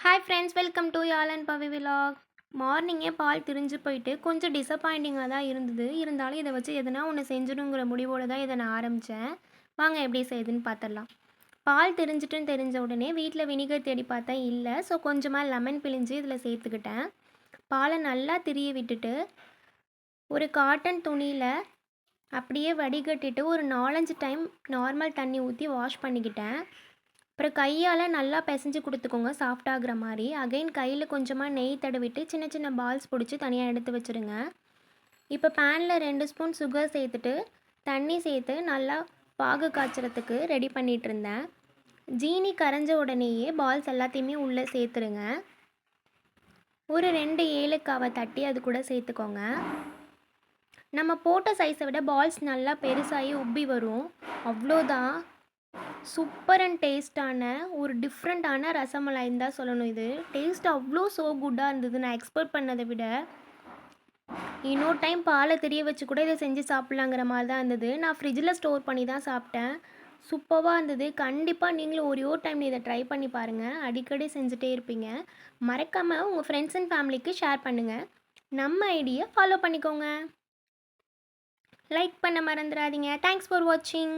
Hi friends, welcome to Yazh and Pavi vlog. மார்னிங்கே பால் திரிஞ்சு போயிட்டு கொஞ்சம் டிசப்பாயிண்டிங்காக தான் இருந்தது. இருந்தாலும் இதை வச்சு எதனா ஒன்று செஞ்சிடுங்கிற முடிவோடு தான் இதை நான் ஆரம்பித்தேன். வாங்க எப்படி செய்யுதுன்னு பார்த்துடலாம். பால் திரிஞ்சிட்டுன்னு தெரிஞ்ச உடனே வீட்டில் வினிகர் தேடி பார்த்தேன், இல்லை. ஸோ கொஞ்சமாக லெமன் பிழிஞ்சு இதில் சேர்த்துக்கிட்டேன். பாலை நல்லா திரிய விட்டுட்டு ஒரு காட்டன் துணியில் அப்படியே வடிகட்டிட்டு ஒரு 4-5 டைம் நார்மல் தண்ணி ஊற்றி வாஷ் பண்ணிக்கிட்டேன். அப்புறம் கையால் நல்லா பிசைஞ்சு கொடுத்துக்கோங்க, சாஃப்டாகிற மாதிரி. அகைன் கையில் கொஞ்சமாக நெய் தடவிட்டு சின்ன சின்ன பால்ஸ் பிடிச்சி தனியாக எடுத்து வச்சுருங்க. இப்போ பேனில் 2 ஸ்பூன் சுகர் சேர்த்துட்டு தண்ணி சேர்த்து நல்லா பாகு காய்ச்சறதுக்கு ரெடி பண்ணிகிட்டு இருந்தேன். ஜீனி கரைஞ்ச உடனேயே பால்ஸ் எல்லாத்தையுமே உள்ளே சேர்த்துருங்க. ஒரு 2 ஏலக்காவை தட்டி அது கூட சேர்த்துக்கோங்க. நம்ம போட்ட சைஸை விட பால்ஸ் நல்லா பெருசாகி உப்பி வரும். அவ்வளோதான். சூப்பர் அண்ட் டேஸ்டான ஒரு டிஃப்ரெண்ட்டான ரசமலாயின்னு தான் சொல்லணும். இது டேஸ்ட் அவ்வளோ குட்டாக இருந்தது, நான் எக்ஸ்பெக்ட் பண்ணதை விட. இன்னொரு டைம் பாலை தெரிய வச்சு கூட இதை செஞ்சு சாப்பிட்லாங்கிற மாதிரி தான் இருந்தது. நான் ஃப்ரிட்ஜில் ஸ்டோர் பண்ணி தான் சாப்பிட்டேன். சூப்பராக இருந்தது. கண்டிப்பாக நீங்களும் ஒரு டைம் இதை ட்ரை பண்ணி பாருங்கள். அடிக்கடி செஞ்சுட்டே இருப்பீங்க. மறக்காமல் உங்கள் ஃப்ரெண்ட்ஸ் அண்ட் ஃபேமிலிக்கு ஷேர் பண்ணுங்கள். நம்ம ஐடியை ஃபாலோ பண்ணிக்கோங்க. லைக் பண்ண மறந்துடாதீங்க. தேங்க்ஸ் ஃபார் வாட்சிங்.